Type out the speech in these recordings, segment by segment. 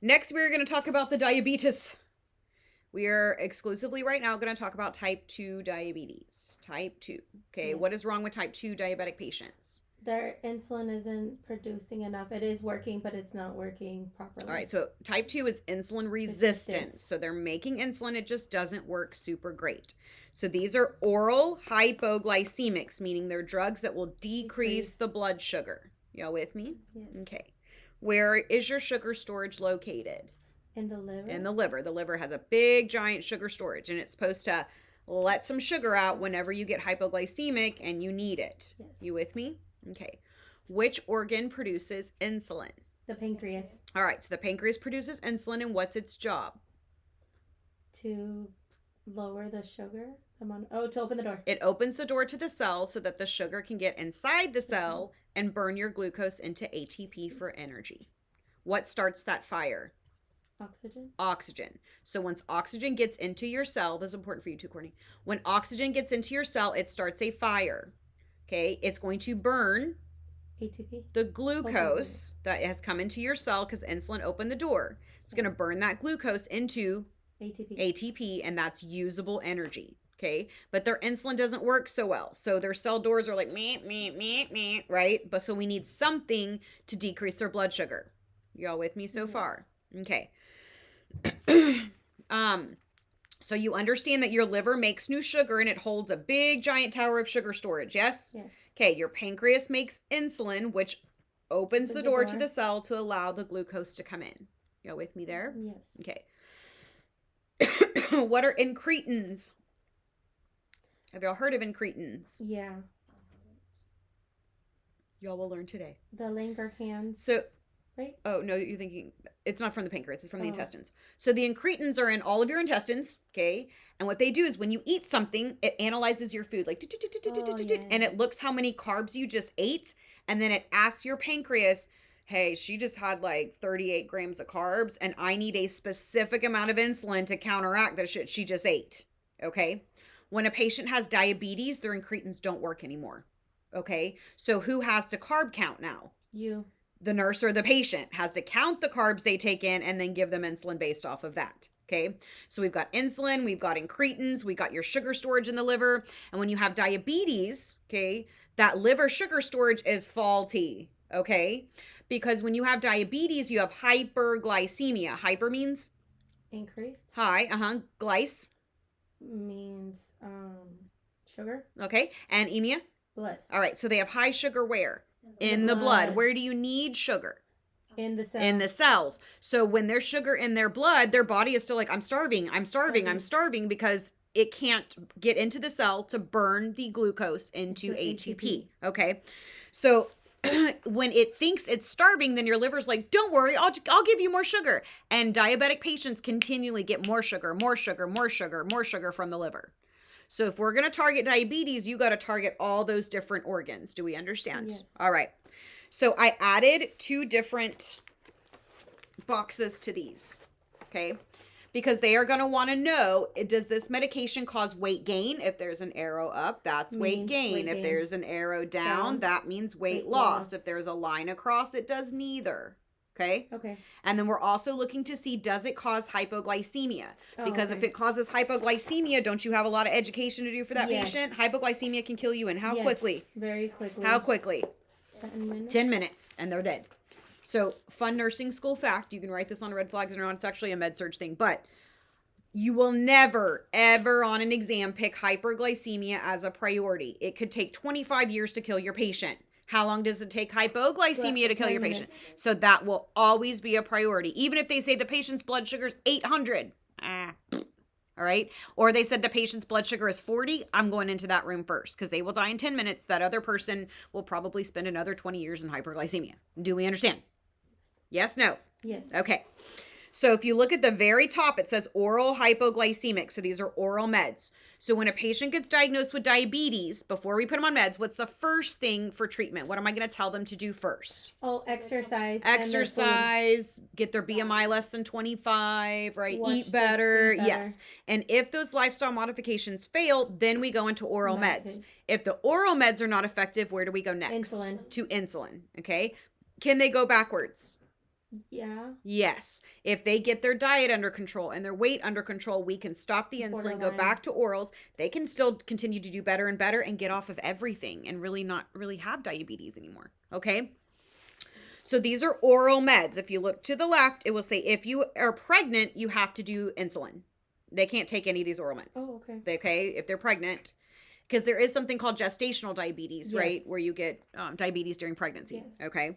Next, we're going to talk about the diabetes. We are exclusively right now going to talk about type 2 diabetes. Type 2. Okay, Yes. What is wrong with type 2 diabetic patients? Their insulin isn't producing enough. It is working, but it's not working properly. All right, so type 2 is insulin resistance. So they're making insulin, it just doesn't work super great. So these are oral hypoglycemics, meaning they're drugs that will decrease the blood sugar. Y'all with me? Yes. Okay. Where is your sugar storage located? In the liver? In the liver. The liver has a big, giant sugar storage, and it's supposed to let some sugar out whenever you get hypoglycemic and you need it. Yes. You with me? Okay. Which organ produces insulin? The pancreas. All right, so the pancreas produces insulin, and what's its job? To lower the sugar amount. Oh, to open the door. It opens the door to the cell so that the sugar can get inside the cell and burn your glucose into ATP for energy. What starts that fire? Oxygen. Oxygen. So once oxygen gets into your cell, this is important for you too, Courtney. When oxygen gets into your cell, it starts a fire. Okay, it's going to burn ATP. the glucose that has come into your cell because insulin opened the door. It's going to burn that glucose into ATP, and that's usable energy. Okay, but their insulin doesn't work so well. So their cell doors are like, meh, meh, meh, meh, right? But so we need something to decrease their blood sugar. Y'all with me so far? Okay. So you understand that your liver makes new sugar and it holds a big giant tower of sugar storage, yes? Yes. Okay, your pancreas makes insulin, which opens the door to the cell to allow the glucose to come in. Y'all with me there? Yes. Okay. What are incretins? Have y'all heard of incretins? Yeah. Y'all will learn today. The Langerhans. So, right? Oh, no, you're thinking, it's not from the pancreas, it's from the intestines. So the incretins are in all of your intestines, okay? And what they do is when you eat something, it analyzes your food, like, and it looks how many carbs you just ate, and then it asks your pancreas, hey, she just had like 38 grams of carbs, and I need a specific amount of insulin to counteract the shit she just ate, okay? When a patient has diabetes, their incretins don't work anymore, okay? So who has to carb count now? You. The nurse or the patient has to count the carbs they take in and then give them insulin based off of that. Okay. So we've got insulin, we've got incretins, we got your sugar storage in the liver. And when you have diabetes, okay, that liver sugar storage is faulty. Okay. Because when you have diabetes, you have hyperglycemia. Hyper means? Increased. High. Glyce? Means sugar. Okay. And emia? Blood. All right. So they have high sugar where? In the blood. Where do you need sugar? In the cells. In the cells. So when there's sugar in their blood, their body is still like, I'm starving because it can't get into the cell to burn the glucose into ATP. Okay. So when it thinks it's starving, then your liver's like, don't worry, I'll give you more sugar. And diabetic patients continually get more sugar from the liver. So if we're going to target diabetes, you got to target all those different organs. Do we understand? Yes. All right. So I added 2 different boxes to these, okay? Because they are going to want to know, does this medication cause weight gain? If there's an arrow up, that's weight gain. If there's an arrow down, that means weight loss. If there's a line across, it does neither. Okay. And then we're also looking to see, does it cause hypoglycemia? Because if it causes hypoglycemia, don't you have a lot of education to do for that patient? Hypoglycemia can kill you in how quickly? Very quickly. How quickly? 10 minutes. 10 minutes and they're dead. So fun nursing school fact, you can write this on red flags or not, it's actually a med surg thing, but you will never, ever on an exam pick hyperglycemia as a priority. It could take 25 years to kill your patient. How long does it take hypoglycemia to kill your patient? So that will always be a priority. Even if they say the patient's blood sugar is 800. All right. Or they said the patient's blood sugar is 40. I'm going into that room first because they will die in 10 minutes. That other person will probably spend another 20 years in hyperglycemia. Do we understand? Yes, no? Yes. Okay. So if you look at the very top, it says oral hypoglycemic. So these are oral meds. So when a patient gets diagnosed with diabetes, before we put them on meds, what's the first thing for treatment? What am I going to tell them to do first? Oh, exercise. Exercise, get their BMI less than 25, right? Eat better. Yes. And if those lifestyle modifications fail, then we go into oral meds. If the oral meds are not effective, where do we go next? Insulin. To insulin. Okay. Can they go backwards? Yeah. Yes. If they get their diet under control and their weight under control, we can stop the insulin, go back to orals. They can still continue to do better and better and get off of everything and really not really have diabetes anymore. Okay? So these are oral meds. If you look to the left, it will say if you are pregnant, you have to do insulin. They can't take any of these oral meds. Oh, okay. Okay? If they're pregnant. Because there is something called gestational diabetes, right? Where you get diabetes during pregnancy. Yes. Okay?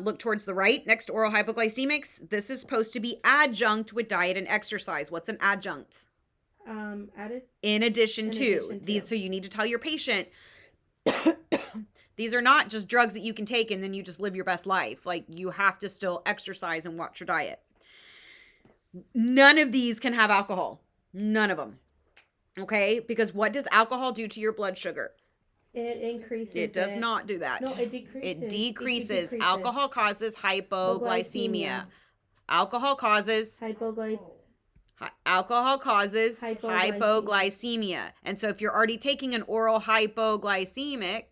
Look towards the right, next to oral hypoglycemics. This is supposed to be adjunct with diet and exercise. What's an adjunct? Added? In addition to. These, so you need to tell your patient, these are not just drugs that you can take and then you just live your best life. Like, you have to still exercise and watch your diet. None of these can have alcohol. None of them. Okay? Because what does alcohol do to your blood sugar? It increases. It does not do that. No, it decreases. It decreases. Alcohol causes hypoglycemia. Alcohol causes hypoglycemia. And so if you're already taking an oral hypoglycemic,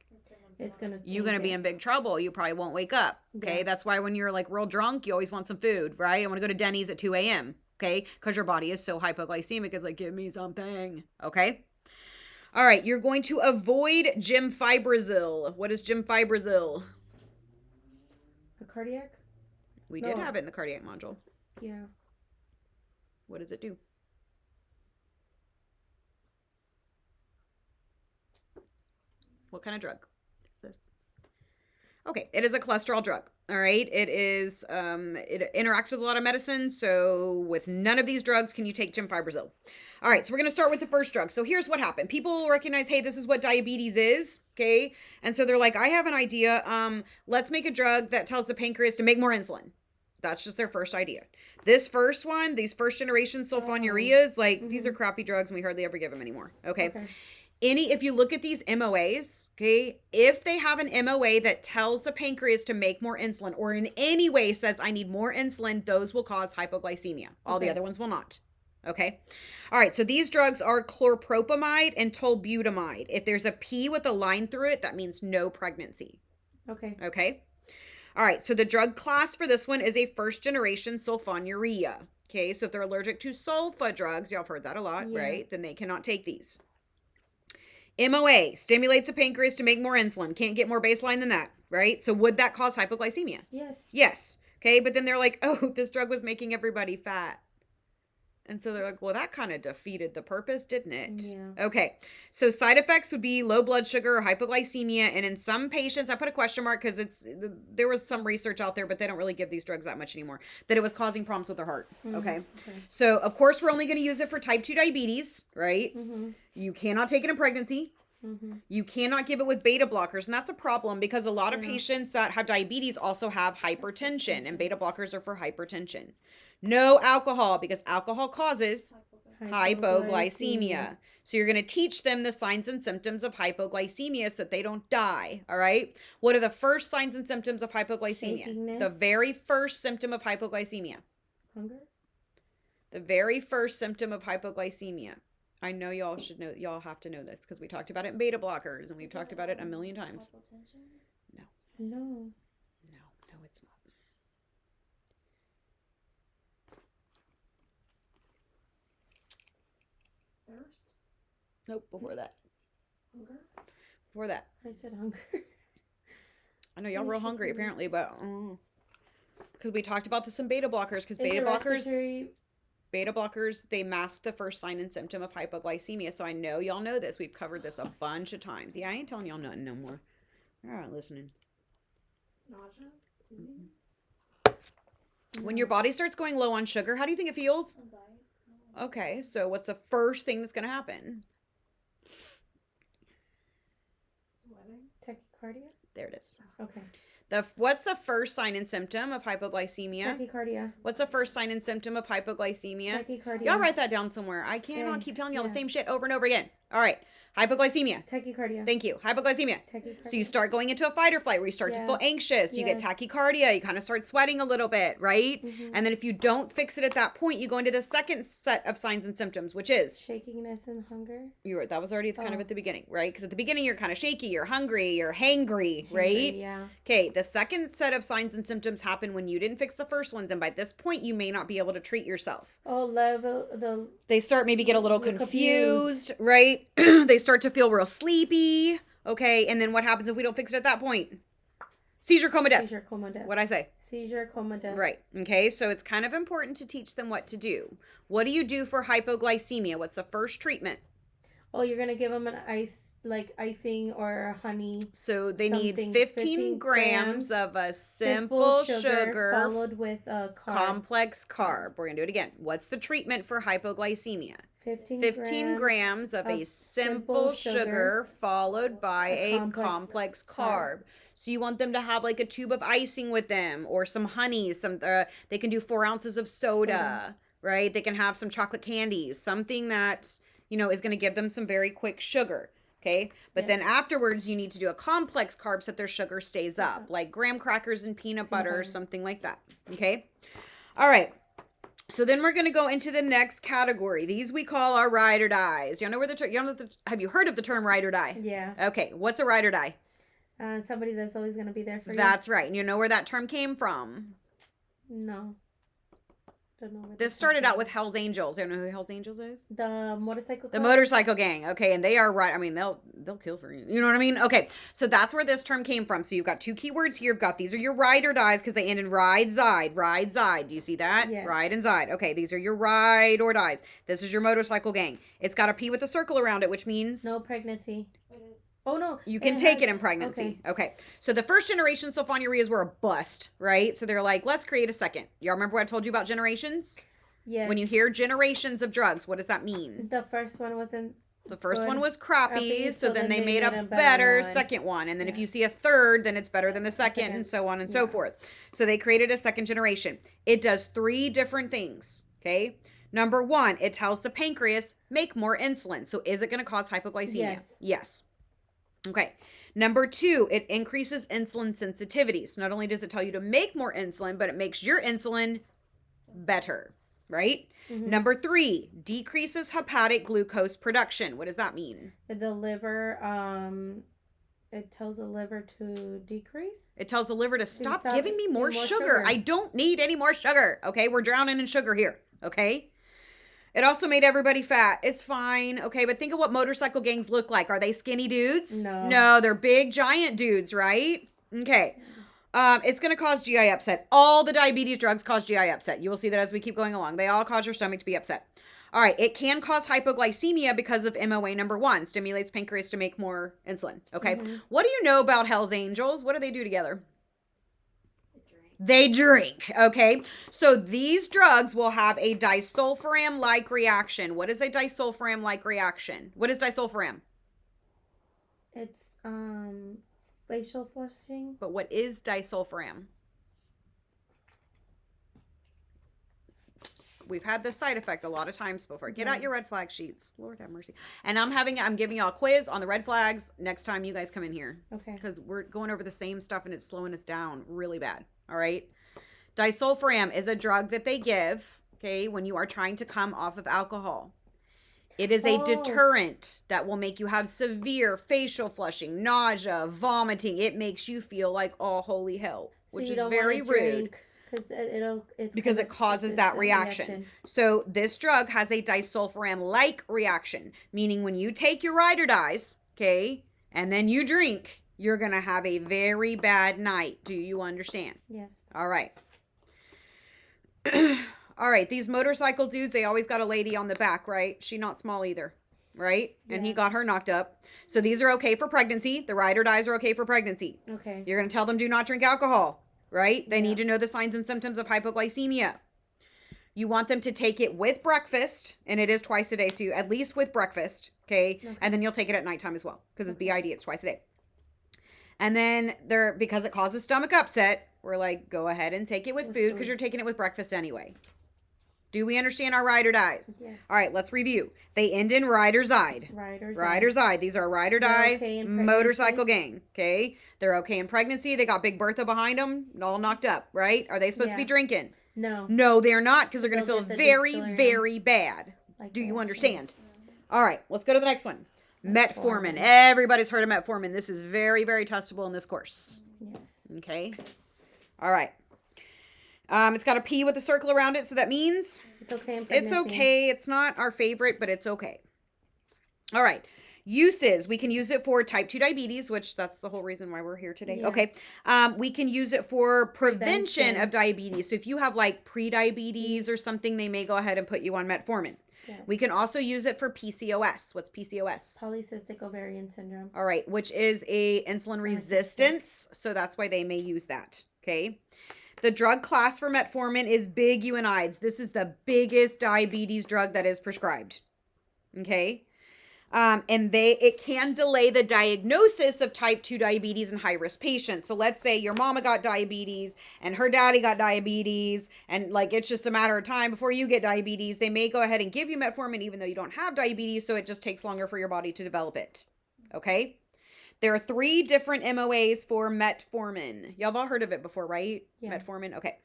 you're going to be in big trouble. You probably won't wake up. Okay? Yeah. That's why when you're like real drunk, you always want some food, right? I want to go to Denny's at 2 a.m. Okay? Because your body is so hypoglycemic. It's like, give me something. Okay? All right, you're going to avoid gemfibrozil. What is gemfibrozil? The cardiac? We did have it in the cardiac module. Yeah. What does it do? What kind of drug is this? Okay, it is a cholesterol drug. All right, it is, it interacts with a lot of medicine, so with none of these drugs can you take gemfibrozil. All right, so we're going to start with the first drug. So here's what happened. People recognize, hey, this is what diabetes is, okay? And so they're like, I have an idea. Let's make a drug that tells the pancreas to make more insulin. That's just their first idea. This first one, these first generation sulfonylureas, like, these are crappy drugs and we hardly ever give them anymore, okay? If you look at these MOAs, okay, if they have an MOA that tells the pancreas to make more insulin or in any way says I need more insulin, those will cause hypoglycemia. All the other ones will not. Okay. All right. So these drugs are chlorpropamide and tolbutamide. If there's a P with a line through it, that means no pregnancy. Okay. Okay. All right. So the drug class for this one is a first generation sulfonylurea. Okay. So if they're allergic to sulfa drugs, y'all have heard that a lot, right? Then they cannot take these. MOA stimulates the pancreas to make more insulin. Can't get more baseline than that, right? So would that cause hypoglycemia? Yes. Yes. Okay. But then they're like, oh, this drug was making everybody fat. And so they're like, well, that kind of defeated the purpose, didn't it? Yeah. Okay. So side effects would be low blood sugar or hypoglycemia. And in some patients, I put a question mark because there was some research out there, but they don't really give these drugs that much anymore, that it was causing problems with their heart. Okay. So of course, we're only going to use it for type 2 diabetes, right? You cannot take it in pregnancy. You cannot give it with beta blockers. And that's a problem because a lot of patients that have diabetes also have hypertension, and beta blockers are for hypertension. No alcohol, because alcohol causes hypoglycemia. So you're going to teach them the signs and symptoms of hypoglycemia so that they don't die. All right. What are the first signs and symptoms of hypoglycemia? Shakiness. The very first symptom of hypoglycemia. Hunger. The very first symptom of hypoglycemia. I know y'all should know. Y'all have to know this because we talked about it in beta blockers and we've talked about it a million times. No. No. No, it's not. Thirst? Nope, before that. Hunger? Before that. I said hunger. I know y'all real hungry apparently, but because we talked about this in beta blockers, because beta blockers, they mask the first sign and symptom of hypoglycemia. So I know y'all know this. We've covered this a bunch of times. Yeah, I ain't telling y'all nothing no more. You're not listening. Nausea? When your body starts going low on sugar, how do you think it feels? Anxiety. Okay, so what's the first thing that's going to happen? Sweating. Tachycardia? There it is. Okay. What's the first sign and symptom of hypoglycemia? Tachycardia. What's the first sign and symptom of hypoglycemia? Tachycardia. Y'all write that down somewhere. I cannot keep telling y'all the same shit over and over again. All right. Hypoglycemia. Tachycardia. Thank you. Hypoglycemia. Tachycardia. So you start going into a fight or flight where you start to Yeah. feel anxious. You get Yes. tachycardia. You kind of start sweating a little bit, right? Mhm. And then if you don't fix it at that point, you go into the second set of signs and symptoms, which is Shakiness and hunger. that was already kind of Oh. at the beginning, right? Because at the beginning you're kind of shaky, you're hungry, you're hangry, right? Hungry, yeah. Okay, the second set of signs and symptoms happen when you didn't fix the first ones, and by this point you may not be able to treat yourself. Oh, They start maybe get a little You're confused, right? They start to feel real sleepy, okay? And then what happens if we don't fix it at that point? Seizure, coma, death. Seizure, coma, death. What'd I say? Seizure, coma, death. Right. Okay, so it's kind of important to teach them what to do. What do you do for hypoglycemia? What's the first treatment? Oh, you're gonna give them an icing or honey. So they need Something, 15 grams of a simple sugar followed with a carb. complex carb. We're going to do it again. What's the treatment for hypoglycemia? 15 grams of a simple sugar followed by a complex carb. So you want them to have like a tube of icing with them or some honey. They can do 4 ounces of soda, right? They can have some chocolate candies, something that, is going to give them some very quick sugar. Okay. But then afterwards, you need to do a complex carb so that their sugar stays up, like graham crackers and peanut butter, something like that. Okay. All right. So then we're going to go into the next category. These we call our ride or dies. You know where have you heard of the term ride or die? Yeah. Okay. What's a ride or die? Somebody that's always going to be there for you. That's right. And you know where that term came from? No. Don't know. This started out with Hell's Angels. You know who Hell's Angels is? The motorcycle. The motorcycle gang. Okay, and they are right. I mean, they'll kill for you. You know what I mean? Okay, so that's where this term came from. So you've got 2 keywords here. You've got these are your ride or dies because they end in ride, zide, ride, zide. Do you see that? Yes. Ride and zide. Okay, these are your ride or dies. This is your motorcycle gang. It's got a P with a circle around it, which means no pregnancy. Oh, no. You can take it in pregnancy. Okay. So the first generation sulfonylureas were a bust, right? So they're like, let's create a second. Y'all remember what I told you about generations? Yes. When you hear generations of drugs, what does that mean? The first one wasn't. The first one was crappy, so then they made a better better one. second one. And then if you see a third, then it's better than the second, and so on and so forth. So they created a second generation. It does 3 different things, okay? Number 1, it tells the pancreas, make more insulin. So is it going to cause hypoglycemia? Yes. Yes. Okay. Number 2, it increases insulin sensitivity. So not only does it tell you to make more insulin, but it makes your insulin better, right? Mm-hmm. Number 3, decreases hepatic glucose production. What does that mean? The liver, it tells the liver to decrease. It tells the liver to stop giving me more sugar. sugar. I don't need any more sugar. Okay. We're drowning in sugar here. Okay. It also made everybody fat. It's fine. Okay. But think of what motorcycle gangs look like. Are they skinny dudes? No, they're big, giant dudes, right? Okay. It's going to cause GI upset. All the diabetes drugs cause GI upset. You will see that as we keep going along. They all cause your stomach to be upset. All right. It can cause hypoglycemia because of MOA number 1, stimulates pancreas to make more insulin. Okay. Mm-hmm. What do you know about Hell's Angels? What do they do together? They drink. Okay. So these drugs will have a disulfiram-like reaction. What is a disulfiram-like reaction? What is disulfiram? It's facial flushing. But what is disulfiram? We've had this side effect a lot of times before. Get out your red flag sheets. Lord have mercy. And I'm giving y'all a quiz on the red flags next time you guys come in here. Okay. Because we're going over the same stuff and it's slowing us down really bad. All right. Disulfiram is a drug that they give, okay, when you are trying to come off of alcohol. It is a deterrent that will make you have severe facial flushing, nausea, vomiting. It makes you feel like, oh, holy hell, which is very rude. Because it causes that reaction. So this drug has a disulfiram-like reaction, meaning when you take your ride or dies, okay, and then you drink, you're going to have a very bad night. Do you understand? Yes. All right. All right. These motorcycle dudes, they always got a lady on the back, right? She not small either, right? Yeah. And he got her knocked up. So these are okay for pregnancy. The ride or dies are okay for pregnancy. Okay. You're going to tell them do not drink alcohol, right? They need to know the signs and symptoms of hypoglycemia. You want them to take it with breakfast, and it is twice a day. So you at least with breakfast, okay? And then you'll take it at nighttime as well because it's BID. It's twice a day. And then because it causes stomach upset, we're like, go ahead and take it with food because you're taking it with breakfast anyway. Do we understand our ride or dies? Yes. All right, let's review. They end in ride or died. Ride or die. These are ride or die okay motorcycle gang. Okay, they're okay in pregnancy. They got Big Bertha behind them, all knocked up. Right? Are they supposed to be drinking? No. No, they're not, because they're going to They'll feel get the very, distillerium. very bad. Like Do you that. understand? All right, let's go to the next one. Metformin. Metformin. Everybody's heard of metformin. This is very, very testable in this course. Yes. Okay. All right. It's got a P with a circle around it, so that means It's okay in it's pregnancy. okay. It's not our favorite, but it's okay. All right. Uses. We can use it for type 2 diabetes, which that's the whole reason why we're here today. Yeah. Okay. We can use it for prevention Prevention. of diabetes. So if you have like pre-diabetes or something, they may go ahead and put you on metformin. Yes. We can also use it for PCOS. What's PCOS? Polycystic ovarian syndrome. All right, which is a insulin resistance. So that's why they may use that. Okay. The drug class for metformin is biguanides. This is the biggest diabetes drug that is prescribed. Okay. And it can delay the diagnosis of type 2 diabetes in high-risk patients. So let's say your mama got diabetes and her daddy got diabetes, and like it's just a matter of time before you get diabetes. They may go ahead and give you metformin even though you don't have diabetes, so it just takes longer for your body to develop it. Okay? There are 3 different MOAs for metformin. Y'all have all heard of it before, right? Yeah. Metformin. Okay.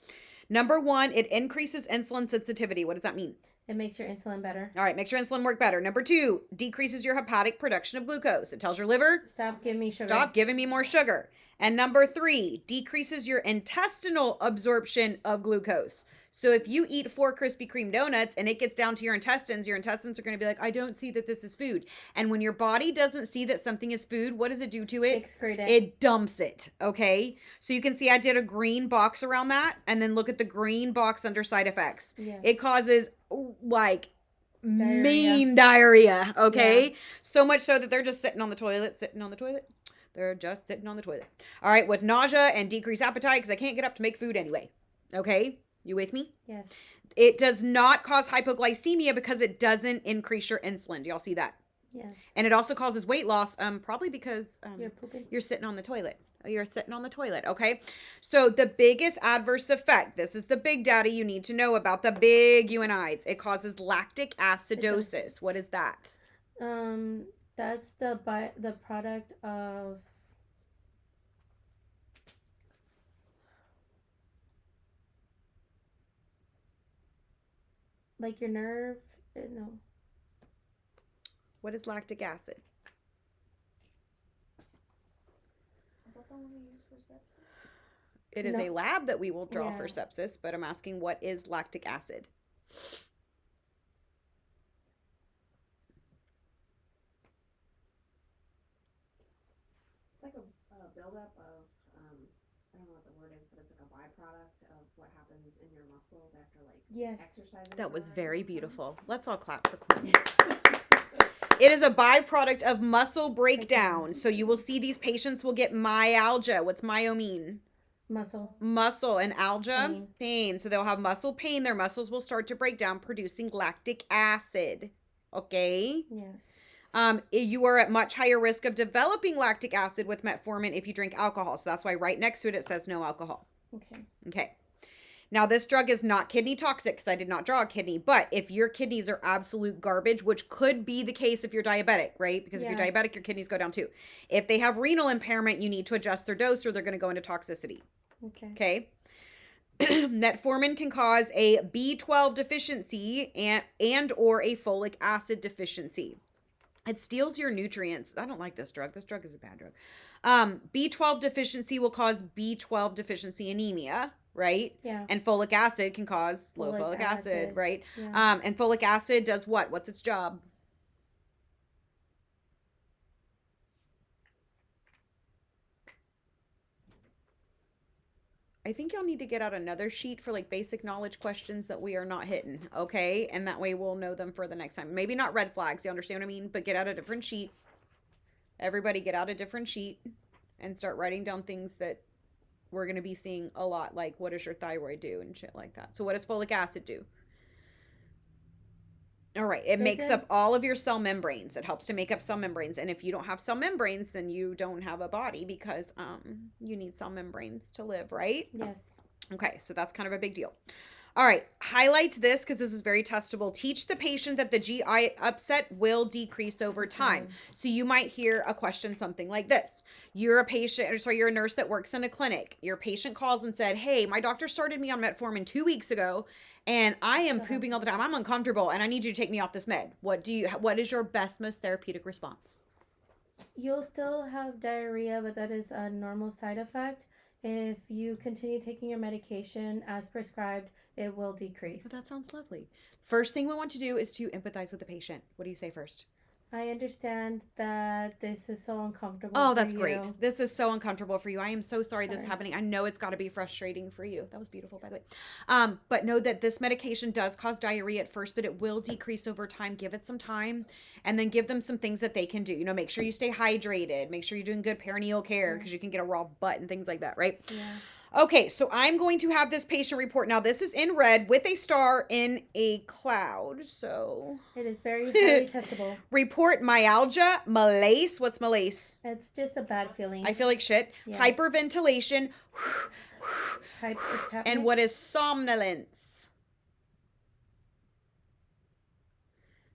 Number 1, it increases insulin sensitivity. What does that mean? It makes your insulin better. All right, makes your insulin work better. Number 2, decreases your hepatic production of glucose. It tells your liver, Stop giving me sugar. stop giving me more sugar. And number 3, decreases your intestinal absorption of glucose. So if you eat 4 Krispy Kreme donuts and it gets down to your intestines are going to be like, I don't see that this is food. And when your body doesn't see that something is food, what does it do to it? Excrete it. It dumps it, okay? So you can see I did a green box around that, and then look at the green box under side effects. Yes. It causes, like, Diarrhea. mean diarrhea, okay? Yeah. So much so that they're just sitting on the toilet. They're just sitting on the toilet. All right, with nausea and decreased appetite because I can't get up to make food anyway, okay? You with me? Yes. It does not cause hypoglycemia because it doesn't increase your insulin. Do y'all see that? Yes. And it also causes weight loss, probably because You're pooping. you're sitting on the toilet. You're sitting on the toilet, okay? So the biggest adverse effect, this is the big data you need to know about the biguanides. It causes lactic acidosis. What is that? That's the product of like your nerve. No. What is lactic acid? Is that the one we use for sepsis? It is No. a lab that we will draw for Yeah. sepsis, but I'm asking what is lactic acid? It's like a buildup of, I don't know what the word is, but it's like a byproduct of what happens in your muscles after like Yes. exercising. That was for a very long time. beautiful. Let's all clap for Quinn. It is a byproduct of muscle breakdown. So you will see these patients will get myalgia. What's myo mean? Muscle. Muscle and algia, Pain. pain. So they'll have muscle pain. Their muscles will start to break down, producing lactic acid. Okay. Yes. You are at much higher risk of developing lactic acid with metformin if you drink alcohol. So that's why right next to it, it says no alcohol. Okay. Okay. Now, this drug is not kidney toxic because I did not draw a kidney, but if your kidneys are absolute garbage, which could be the case if you're diabetic, right? Because if Yeah. you're diabetic, your kidneys go down too. If they have renal impairment, you need to adjust their dose or they're going to go into toxicity. Okay. Okay. Metformin can cause a B12 deficiency and or a folic acid deficiency. It steals your nutrients. I don't like this drug. This drug is a bad drug. B12 deficiency will cause B12 deficiency anemia, right? Yeah. And folic acid can cause low Folic folic acid, acid. right? Yeah. And folic acid does what? What's its job? I think y'all need to get out another sheet for like basic knowledge questions that we are not hitting, okay? And that way we'll know them for the next time. Maybe not red flags, you understand what I mean? But get out a different sheet. Everybody get out a different sheet and start writing down things that we're going to be seeing a lot, like what does your thyroid do and shit like that. So what does folic acid do? All right, it makes up all of your cell membranes. It helps to make up cell membranes. And if you don't have cell membranes, then you don't have a body because you need cell membranes to live, right? Yes. Okay, so that's kind of a big deal. All right, highlight this because this is very testable. Teach the patient that the GI upset will decrease over time. So you might hear a question something like this. You're a patient, or sorry, you're a nurse that works in a clinic. Your patient calls and said, hey, my doctor started me on metformin 2 weeks ago and I am pooping all the time. I'm uncomfortable and I need you to take me off this med. What is your best, most therapeutic response? You'll still have diarrhea, but that is a normal side effect. If you continue taking your medication as prescribed, it will decrease. Well, that sounds lovely. First thing we want to do is to empathize with the patient. What do you say first? I understand that this is so uncomfortable. Oh, that's for great. you. This is so uncomfortable for you. I am so sorry this is Sorry. happening. I know it's got to be frustrating for you. That was beautiful, by the way. But know that this medication does cause diarrhea at first, but it will decrease over time. Give it some time and then give them some things that they can do. You know, make sure you stay hydrated. Make sure you're doing good perineal care because you can get a raw butt and things like that, right? Yeah. Okay, so I'm going to have this patient report. Now, this is in red with a star in a cloud. So It is very highly testable. report myalgia, malaise. What's malaise? It's just a bad feeling. I feel like shit. Yeah. Hyperventilation. Hypopnea. And what is somnolence?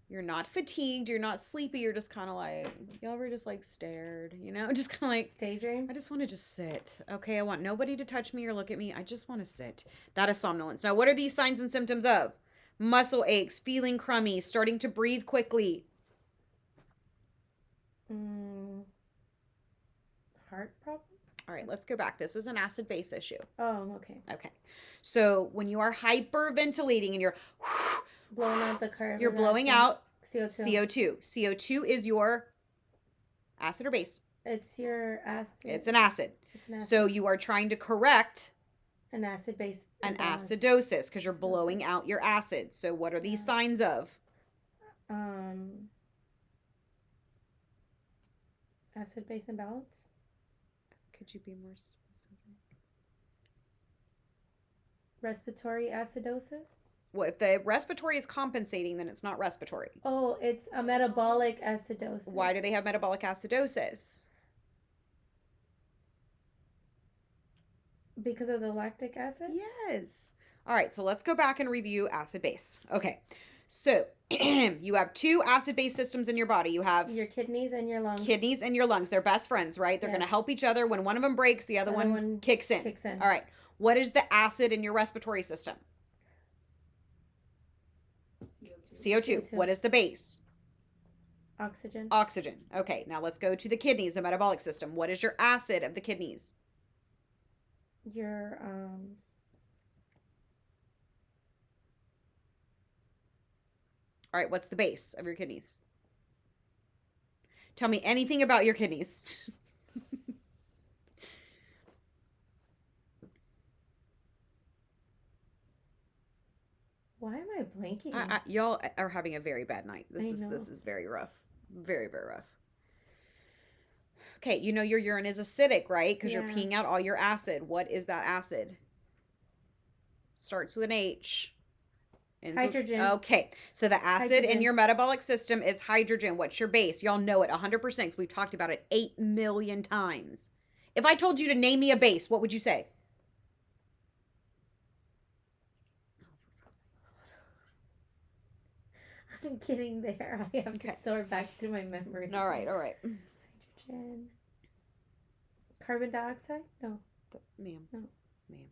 You're not fatigued. You're not sleepy. You're just kind of like, y'all ever just like stared, you know? Just kind of like, Daydream? I just want to just sit. Okay, I want nobody to touch me or look at me. I just want to sit. That is somnolence. Now, what are these signs and symptoms of? Muscle aches, feeling crummy, starting to breathe quickly. Heart problems? All right, let's go back. This is an acid-base issue. Oh, okay. Okay. So when you are hyperventilating and you're Blowing out the carbon. you're blowing out CO2. CO2. CO2 is your acid or base. It's your acid. It's an acid. It's an acid. So you are trying to correct An acid base. an imbalance. acidosis because you're blowing out your acid. So what are these signs of? Acid base imbalance. Could you be more specific? Respiratory acidosis. Well, if the respiratory is compensating, then it's not respiratory. Oh, it's a metabolic acidosis. Why do they have metabolic acidosis? Because of the lactic acid? Yes. All right, so let's go back and review acid base. Okay. So you have two acid base systems in your body. You have Your kidneys and your lungs. kidneys and your lungs. They're best friends, right? They're going to Yes. help each other. When one of them breaks, the other one kicks in. kicks in. All right. What is the acid in your respiratory system? CO2. CO2. What is the base? Oxygen. Oxygen. Okay, now let's go to the kidneys, the metabolic system. What is your acid of the kidneys? Your All right, what's the base of your kidneys? Tell me anything about your kidneys. Why am I blanking? Y'all are having a very bad night. I This know. is very rough. Very, very rough. Okay, you know your urine is acidic, right? Because you're Yeah. peeing out all your acid. What is that acid? Starts with an H. Hydrogen. Okay, so the acid in Hydrogen. your metabolic system is hydrogen. What's your base? Y'all know it 100% because we've talked about it 8 million times. If I told you to name me a base, what would you say? I'm getting there. I have Okay. to store back through my memory. All right, all right. Hydrogen. Carbon dioxide? No. Ma'am. No. Ma'am.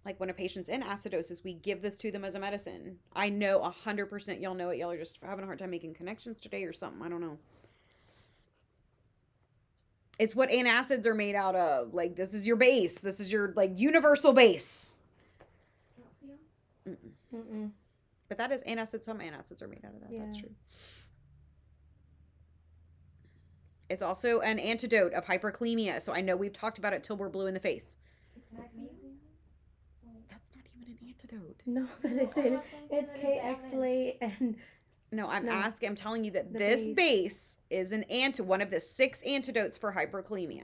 Like when a patient's in acidosis, we give this to them as a medicine. I know 100% y'all know it. Y'all are just having a hard time making connections today or something. I don't know. It's what antacids are made out of. Like, this is your base. This is your, like, universal base. Calcium? Mm-mm. But that is antacid. Some antacids are made out of that. That's Yeah. true. It's also an antidote of hyperkalemia. So I know we've talked about it till we're blue in the face. Magnesium? That's not even an antidote. No, that isn't. It's K-Xlate and No, I'm No. asking. I'm telling you that The this base. base is one of the 6 antidotes for hyperkalemia.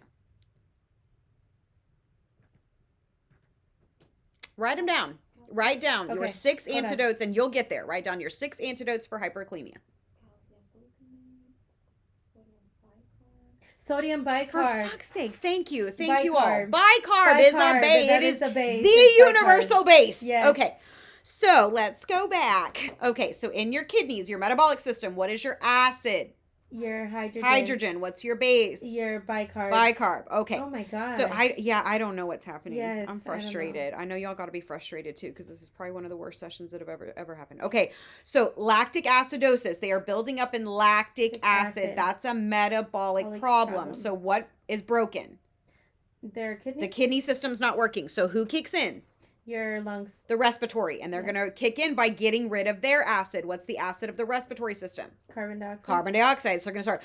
Write them down. Write down your Okay, 6 hold on. antidotes, and you'll get there. Write down your 6 antidotes for hyperkalemia. Calcium gluconate, sodium bicarbonate. Sodium For bicarb. fuck's sake, thank you all. Bicarb. Bicarb is a base. That It is a base. the It's bicarb. universal base. Yes. Okay, so let's go back. Okay, so in your kidneys, your metabolic system, what is your acid? Your hydrogen. Hydrogen. What's your base? Your bicarb. Bicarb. Okay. Oh my god. So I don't know what's happening. Yes, I'm I don't frustrated. I know y'all got to be frustrated too, because this is probably one of the worst sessions that have ever happened. Okay, so lactic acidosis. They are building up in lactic acid. That's a metabolic problem. So what is broken? Their kidney. The kidney system's not working. So who kicks in? Your lungs. The respiratory, and they're gonna kick in by getting rid of their acid. What's the acid of the respiratory system? Carbon dioxide. Carbon dioxide. So they're gonna start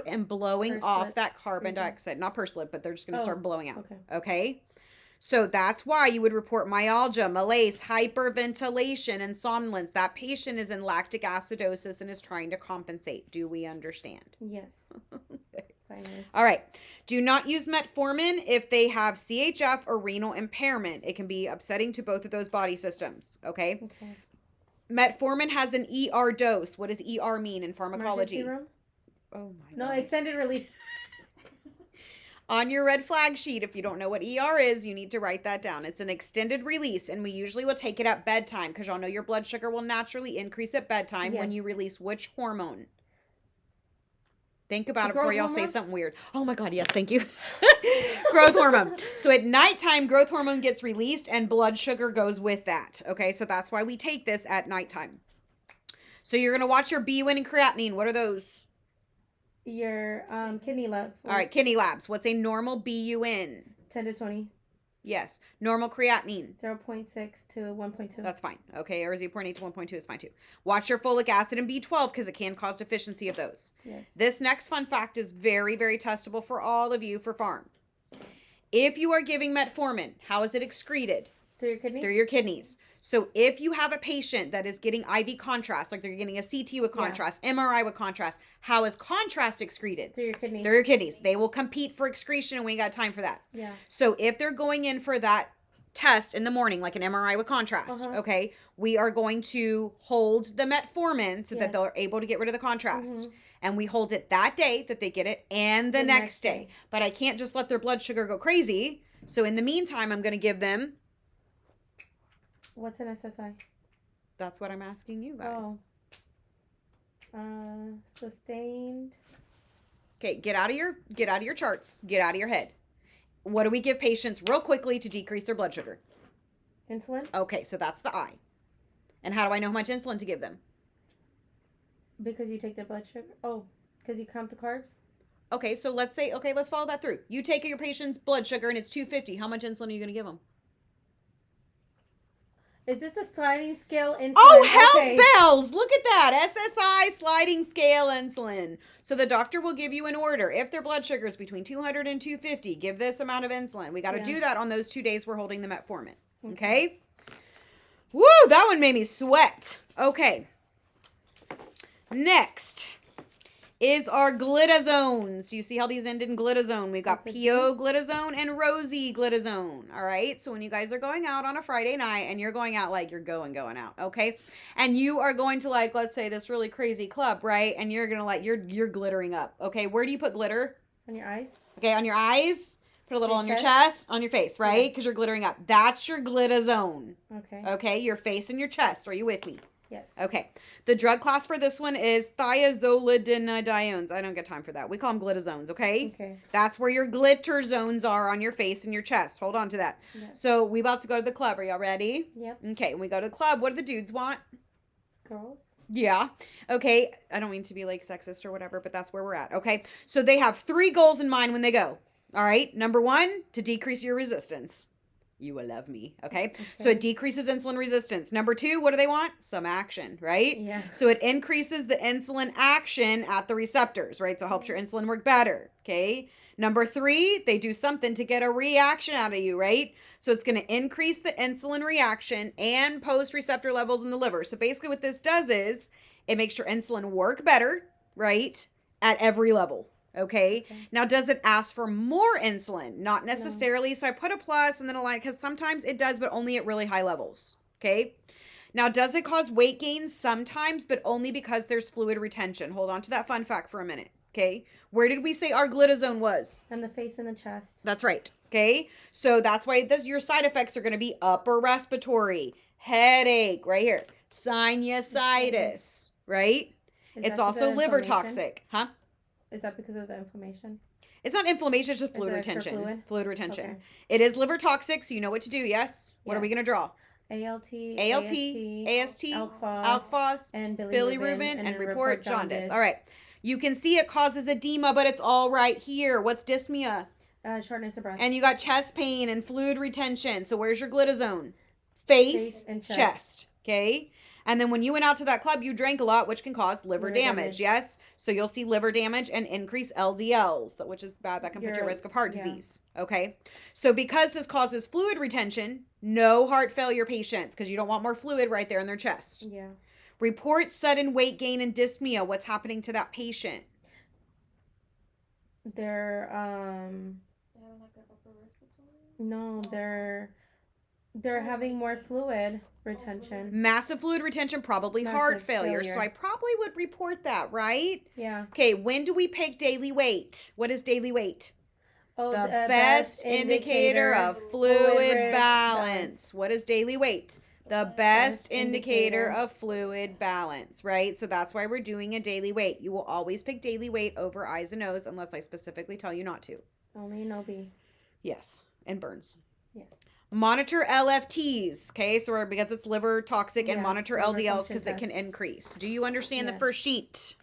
and blowing off that carbon dioxide. Not purse lip, but they're just gonna start blowing out. Okay. So that's why you would report myalgia, malaise, hyperventilation, and somnolence. That patient is in lactic acidosis and is trying to compensate. Do we understand? Yes. Finally. All right. Do not use metformin if they have CHF or renal impairment. It can be upsetting to both of those body systems. Okay. Metformin has an ER dose. What does ER mean in pharmacology? Emergency room? Oh my God. No, extended release. On your red flag sheet, if you don't know what ER is, you need to write that down. It's an extended release, and we usually will take it at bedtime because y'all know your blood sugar will naturally increase at bedtime when you release which hormone? Think about it before y'all say something weird. Oh my God, yes, thank you. Growth hormone. So at nighttime, growth hormone gets released and blood sugar goes with that. Okay, so that's why we take this at nighttime. So you're going to watch your BUN and creatinine. What are those? Your kidney labs. All right, kidney labs. What's a normal BUN? 10 to 20. Yes. Normal creatinine. 0.6 to 1.2. That's fine. Okay, or 0.8 to 1.2 is fine too. Watch your folic acid and B12 because it can cause deficiency of those. Yes. This next fun fact is very, very testable for all of you for pharm. If you are giving metformin, how is it excreted? Through your kidneys? Through your kidneys. So if you have a patient that is getting IV contrast, like they're getting a CT with contrast, MRI with contrast, how is contrast excreted? Through your kidneys. Through your kidneys. They will compete for excretion and we ain't got time for that. Yeah. So if they're going in for that test in the morning, like an MRI with contrast, okay, we are going to hold the metformin so that they're able to get rid of the contrast. And we hold it that day that they get it and the next day. But I can't just let their blood sugar go crazy. So in the meantime, I'm going to give them... What's an SSI? That's what I'm asking you guys. Sustained. Okay, get out of your charts. Get out of your head. What do we give patients real quickly to decrease their blood sugar? Insulin. Okay, so that's the I. And how do I know how much insulin to give them? Because you take their blood sugar. Oh, because you count the carbs. Okay, so let's follow that through. You take your patient's blood sugar and it's 250. How much insulin are you going to give them? Is this a sliding scale insulin? Oh, hell's bells. Look at that. SSI sliding scale insulin. So the doctor will give you an order. If their blood sugar is between 200 and 250, give this amount of insulin. We got to do that on those 2 days we're holding the metformin. Okay? Woo, that one made me sweat. Okay. Next is our glitazones. You see how these end in glitazone? We've got pioglitazone and rosiglitazone. All right. So when you guys are going out on a Friday night and you're going out like you're going out, okay? And you are going to like, let's say this really crazy club, right? And you're going to like, you're glittering up. Okay. Where do you put glitter? On your eyes. Okay. On your eyes. Put a little on your chest, on your face, right? Because you're glittering up. That's your glitazone. Okay. Okay. Your face and your chest. Are you with me? Yes. Okay. The drug class for this one is Thiazolidinediones. I don't get time for that. We call them glitazones, okay? Okay. That's where your glitter zones are on your face and your chest. Hold on to that. Yes. So we about to go to the club. Are y'all ready? Yep. Okay. When we go to the club, what do the dudes want? Girls. Yeah. Okay. I don't mean to be like sexist or whatever, but that's where we're at. Okay. So they have 3 goals in mind when they go. All right. Number 1, to decrease your resistance. You will love me. Okay. So it decreases insulin resistance. Number 2, what do they want? Some action, right? Yeah. So it increases the insulin action at the receptors, right? So it helps your insulin work better. Okay. Number 3, they do something to get a reaction out of you, right? So it's going to increase the insulin reaction and post receptor levels in the liver. So basically what this does is it makes your insulin work better, right? At every level. Okay. Now, does it ask for more insulin? Not necessarily. No. So I put a plus and then a line because sometimes it does, but only at really high levels. Okay. Now, does it cause weight gain? Sometimes, but only because there's fluid retention. Hold on to that fun fact for a minute. Okay. Where did we say our glitazone was? And the face and the chest. That's right. Okay. So that's why your side effects are going to be upper respiratory, headache, right here, sinusitis, right? Is It's that also because of liver inflammation? toxic. Huh? Is that because of the inflammation? It's not inflammation, it's just Is fluid it extra retention. fluid? Fluid retention. Okay. It is liver toxic, so you know what to do, yes? What are we Yes. going to draw? ALT, AST, alphos, alphos, and bilirubin, and report jaundice. All right. You can see it causes edema, but it's all right here. What's dyspnea? Shortness of breath. And you got chest pain and fluid retention. So where's your glitazone? Face and chest. Okay. And then when you went out to that club, you drank a lot, which can cause liver damage. Yes. So you'll see liver damage and increased LDLs, which is bad. That can put you at risk of heart disease. Okay. So because this causes fluid retention, no heart failure patients, because you don't want more fluid right there in their chest. Yeah. Report sudden weight gain and dyspnea. What's happening to that patient? They're They have like an upper respiratory. no, they're having more fluid retention. Massive fluid retention, probably Massive heart failure. So failure. I probably would report that, right? Yeah. Okay, when do we pick daily weight? What is daily weight? Oh, The best indicator of fluid balance. What is daily weight? The best indicator of fluid balance, right? So that's why we're doing a daily weight. You will always pick daily weight over eyes and nose unless I specifically tell you not to. Only an OB. Yes, and burns. Yes. Monitor LFTs, okay? So because it's liver toxic, and Yeah, monitor liver LDLs function because it can test. increase. Do you understand the Yes. first sheet?